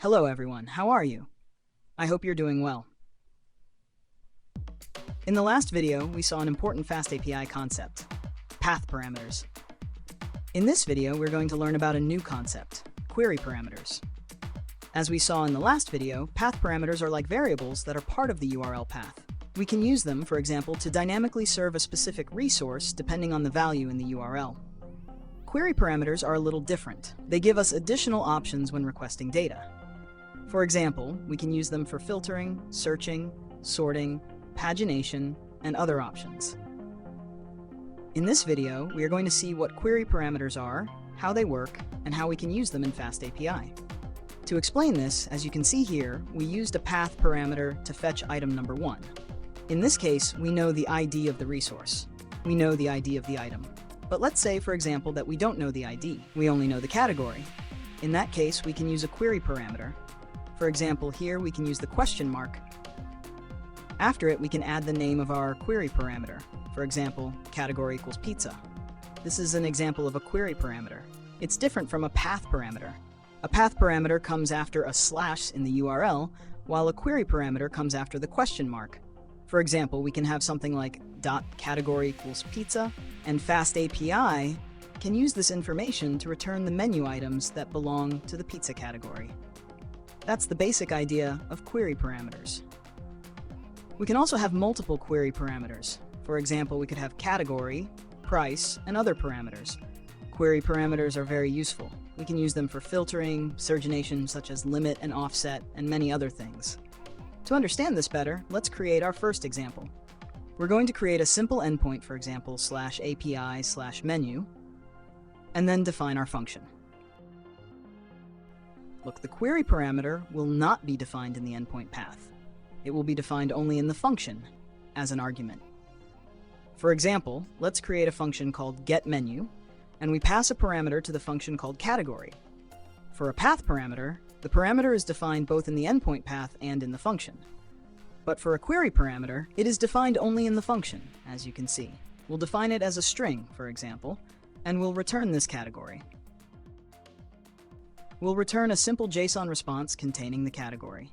Hello everyone, how are you? I hope you're doing well. In the last video, we saw an important FastAPI concept, path parameters. In this video, we're going to learn about a new concept, query parameters. As we saw in the last video, path parameters are like variables that are part of the URL path. We can use them, for example, to dynamically serve a specific resource depending on the value in the URL. Query parameters are a little different. They give us additional options when requesting data. For example, we can use them for filtering, searching, sorting, pagination, and other options. In this video, we are going to see what query parameters are, how they work, and how we can use them in FastAPI. To explain this, as you can see here, we used a path parameter to fetch item number 1. In this case, we know the ID of the resource. We know the ID of the item. But let's say, for example, that we don't know the ID. We only know the category. In that case, we can use a query parameter. For example, here we can use the question mark. After it, we can add the name of our query parameter. For example, category equals pizza. This is an example of a query parameter. It's different from a path parameter. A path parameter comes after a slash in the URL, while a query parameter comes after the question mark. For example, we can have something like .category equals pizza, and FastAPI can use this information to return the menu items that belong to the pizza category. That's the basic idea of query parameters. We can also have multiple query parameters. For example, we could have category, price, and other parameters. Query parameters are very useful. We can use them for filtering, surgination such as limit and offset, and many other things. To understand this better, let's create our first example. We're going to create a simple endpoint, for example, /API/menu, and then define our function. Look, the query parameter will not be defined in the endpoint path. It will be defined only in the function as an argument. For example, let's create a function called getMenu, and we pass a parameter to the function called category. For a path parameter, the parameter is defined both in the endpoint path and in the function. But for a query parameter, it is defined only in the function, as you can see. We'll define it as a string, for example, and we'll return this category. We'll return a simple JSON response containing the category.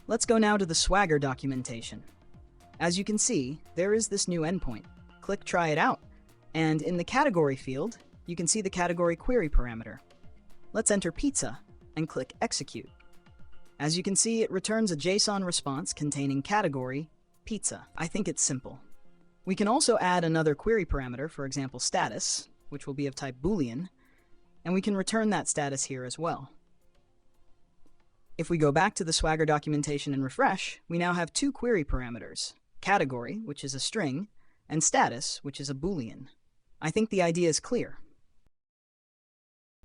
Let's go now to the Swagger documentation. As you can see, there is this new endpoint. Click Try It Out, and in the category field, you can see the category query parameter. Let's enter pizza and click Execute. As you can see, it returns a JSON response containing category pizza. I think it's simple. We can also add another query parameter, for example status, which will be of type Boolean, and we can return that status here as well. If we go back to the Swagger documentation and refresh, we now have two query parameters, category, which is a string, and status, which is a Boolean. I think the idea is clear.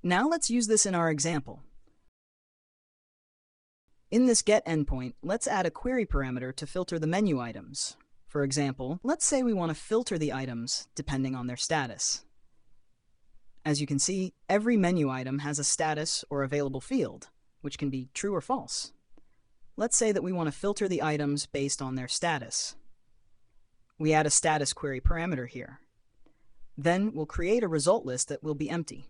Now let's use this in our example. In this get endpoint, let's add a query parameter to filter the menu items. For example, let's say we want to filter the items depending on their status. As you can see, every menu item has a status or available field, which can be true or false. Let's say that we want to filter the items based on their status. We add a status query parameter here. Then we'll create a result list that will be empty.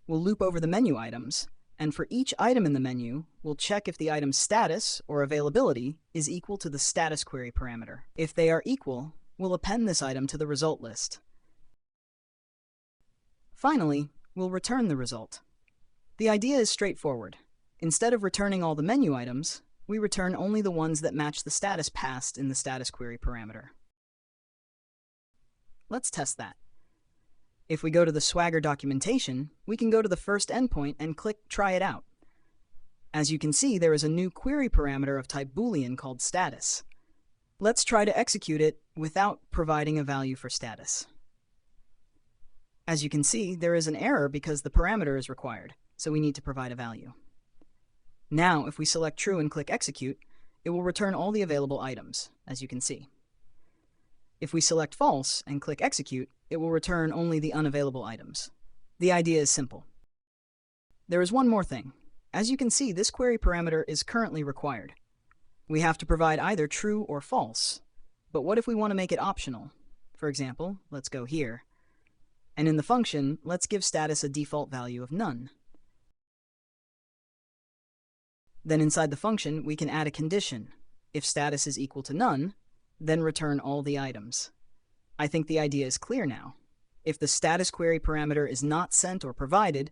We'll loop over the menu items, and for each item in the menu, we'll check if the item's status or availability is equal to the status query parameter. If they are equal, we'll append this item to the result list. Finally, we'll return the result. The idea is straightforward. Instead of returning all the menu items, we return only the ones that match the status passed in the status query parameter. Let's test that. If we go to the Swagger documentation, we can go to the first endpoint and click Try It Out. As you can see, there is a new query parameter of type Boolean called status. Let's try to execute it without providing a value for status. As you can see, there is an error because the parameter is required, so we need to provide a value. Now, if we select True and click Execute, it will return all the available items, as you can see. If we select False and click Execute, it will return only the unavailable items. The idea is simple. There is one more thing. As you can see, this query parameter is currently required. We have to provide either true or false. But what if we want to make it optional? For example, let's go here. And in the function, let's give status a default value of none. Then inside the function, we can add a condition. If status is equal to none, then return all the items. I think the idea is clear now. If the status query parameter is not sent or provided,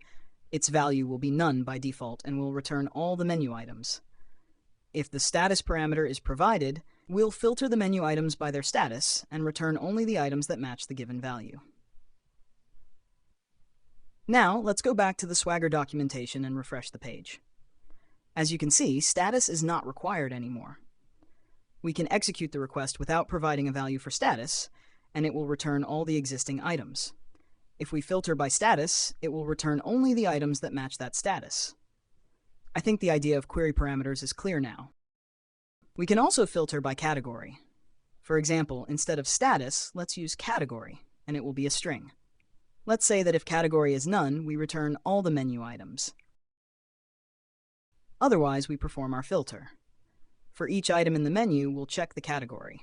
its value will be none by default and will return all the menu items. If the status parameter is provided, we'll filter the menu items by their status and return only the items that match the given value. Now, let's go back to the Swagger documentation and refresh the page. As you can see, status is not required anymore. We can execute the request without providing a value for status, and it will return all the existing items. If we filter by status, it will return only the items that match that status. I think the idea of query parameters is clear now. We can also filter by category. For example, instead of status, let's use category, and it will be a string. Let's say that if category is none, we return all the menu items. Otherwise, we perform our filter. For each item in the menu, we'll check the category.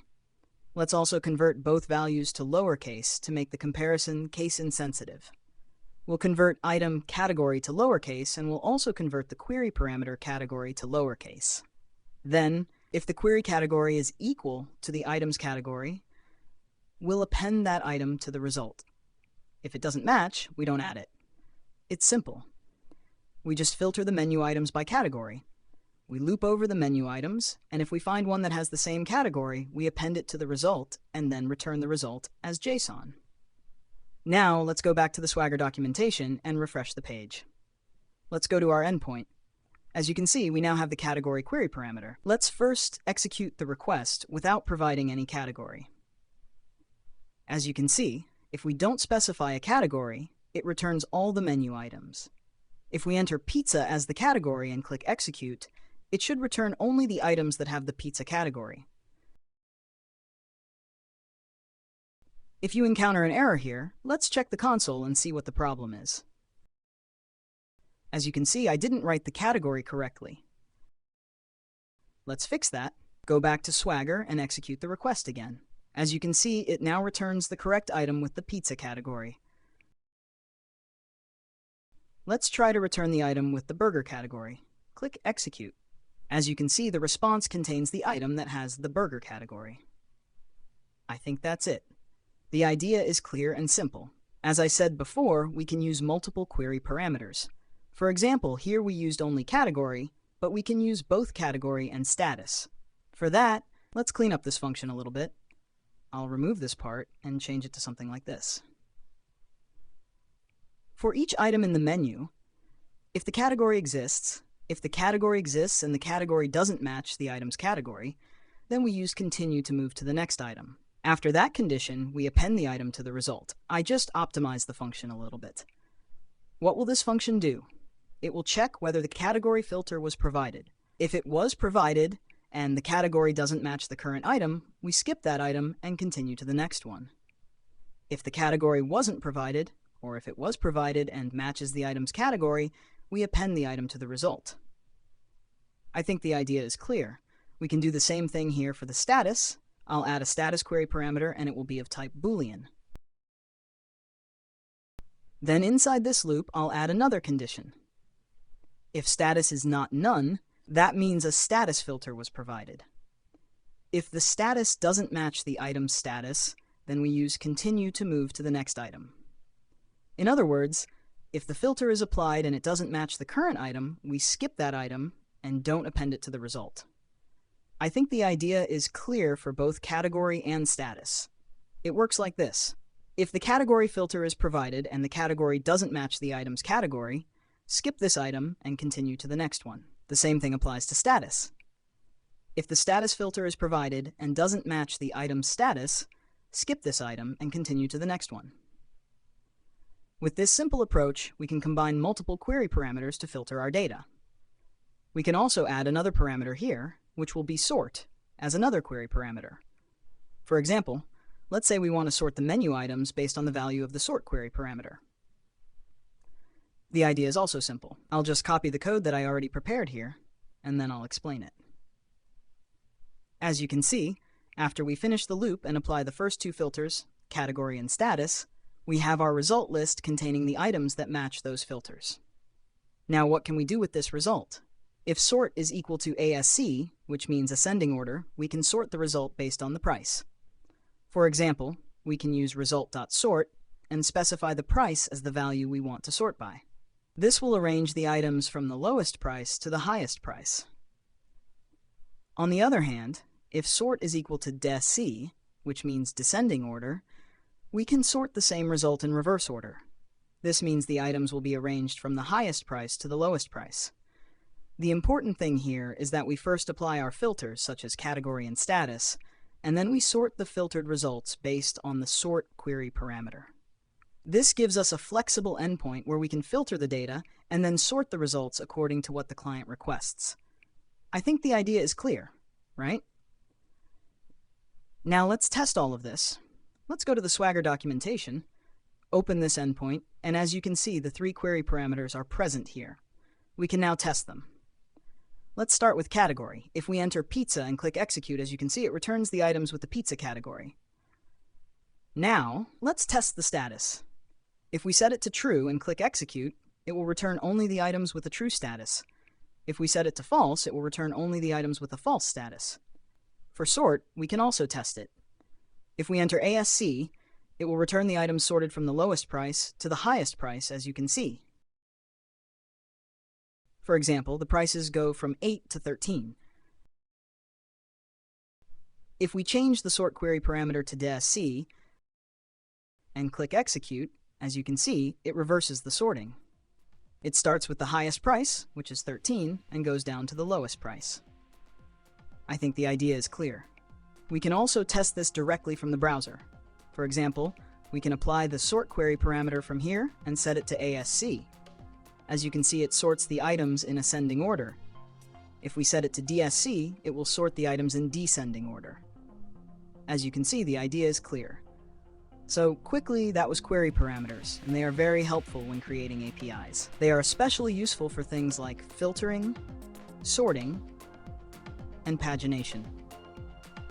Let's also convert both values to lowercase to make the comparison case-insensitive. We'll convert item category to lowercase, and we'll also convert the query parameter category to lowercase. Then, if the query category is equal to the item's category, we'll append that item to the result. If it doesn't match, we don't add it. It's simple. We just filter the menu items by category. We loop over the menu items, and if we find one that has the same category, we append it to the result and then return the result as JSON. Now, let's go back to the Swagger documentation and refresh the page. Let's go to our endpoint. As you can see, we now have the category query parameter. Let's first execute the request without providing any category. As you can see, if we don't specify a category, it returns all the menu items. If we enter pizza as the category and click execute, it should return only the items that have the pizza category. If you encounter an error here, let's check the console and see what the problem is. As you can see, I didn't write the category correctly. Let's fix that. Go back to Swagger and execute the request again. As you can see, it now returns the correct item with the pizza category. Let's try to return the item with the burger category. Click execute. As you can see, the response contains the item that has the burger category. I think that's it. The idea is clear and simple. As I said before, we can use multiple query parameters. For example, here we used only category, but we can use both category and status. For that, let's clean up this function a little bit. I'll remove this part and change it to something like this. For each item in the menu, if the category exists and the category doesn't match the item's category, then we use continue to move to the next item. After that condition, we append the item to the result. I just optimized the function a little bit. What will this function do? It will check whether the category filter was provided. If it was provided and the category doesn't match the current item, we skip that item and continue to the next one. If the category wasn't provided, or if it was provided and matches the item's category, we append the item to the result. I think the idea is clear. We can do the same thing here for the status. I'll add a status query parameter and it will be of type Boolean. Then inside this loop, I'll add another condition. If status is not none, that means a status filter was provided. If the status doesn't match the item's status, then we use continue to move to the next item. In other words, if the filter is applied and it doesn't match the current item, we skip that item and don't append it to the result. I think the idea is clear for both category and status. It works like this. If the category filter is provided and the category doesn't match the item's category, skip this item and continue to the next one. The same thing applies to status. If the status filter is provided and doesn't match the item's status, skip this item and continue to the next one. With this simple approach, we can combine multiple query parameters to filter our data. We can also add another parameter here, which will be sort, as another query parameter. For example, let's say we want to sort the menu items based on the value of the sort query parameter. The idea is also simple. I'll just copy the code that I already prepared here, and then I'll explain it. As you can see, after we finish the loop and apply the first two filters, category and status, we have our result list containing the items that match those filters. Now what can we do with this result? If sort is equal to ASC, which means ascending order, we can sort the result based on the price. For example, we can use result.sort and specify the price as the value we want to sort by. This will arrange the items from the lowest price to the highest price. On the other hand, if sort is equal to DESC, which means descending order, we can sort the same result in reverse order. This means the items will be arranged from the highest price to the lowest price. The important thing here is that we first apply our filters, such as category and status, and then we sort the filtered results based on the sort query parameter. This gives us a flexible endpoint where we can filter the data and then sort the results according to what the client requests. I think the idea is clear, right? Now let's test all of this. Let's go to the Swagger documentation, open this endpoint, and as you can see, the 3 query parameters are present here. We can now test them. Let's start with category. If we enter pizza and click execute, as you can see, it returns the items with the pizza category. Now, let's test the status. If we set it to true and click execute, it will return only the items with a true status. If we set it to false, it will return only the items with a false status. For sort, we can also test it. If we enter ASC, it will return the items sorted from the lowest price to the highest price, as you can see. For example, the prices go from 8 to 13. If we change the sort query parameter to DESC and click execute, as you can see, it reverses the sorting. It starts with the highest price, which is 13, and goes down to the lowest price. I think the idea is clear. We can also test this directly from the browser. For example, we can apply the sort query parameter from here and set it to ASC. As you can see, it sorts the items in ascending order. If we set it to DESC, it will sort the items in descending order. As you can see, the idea is clear. So quickly, that was query parameters, and they are very helpful when creating APIs. They are especially useful for things like filtering, sorting, and pagination.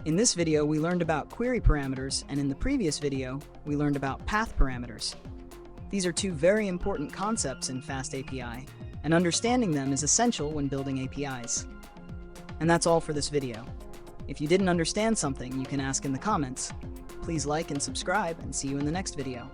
In this video, we learned about query parameters, and in the previous video, we learned about path parameters. These are 2 very important concepts in FastAPI, and understanding them is essential when building APIs. And that's all for this video. If you didn't understand something, you can ask in the comments. Please like and subscribe, and see you in the next video.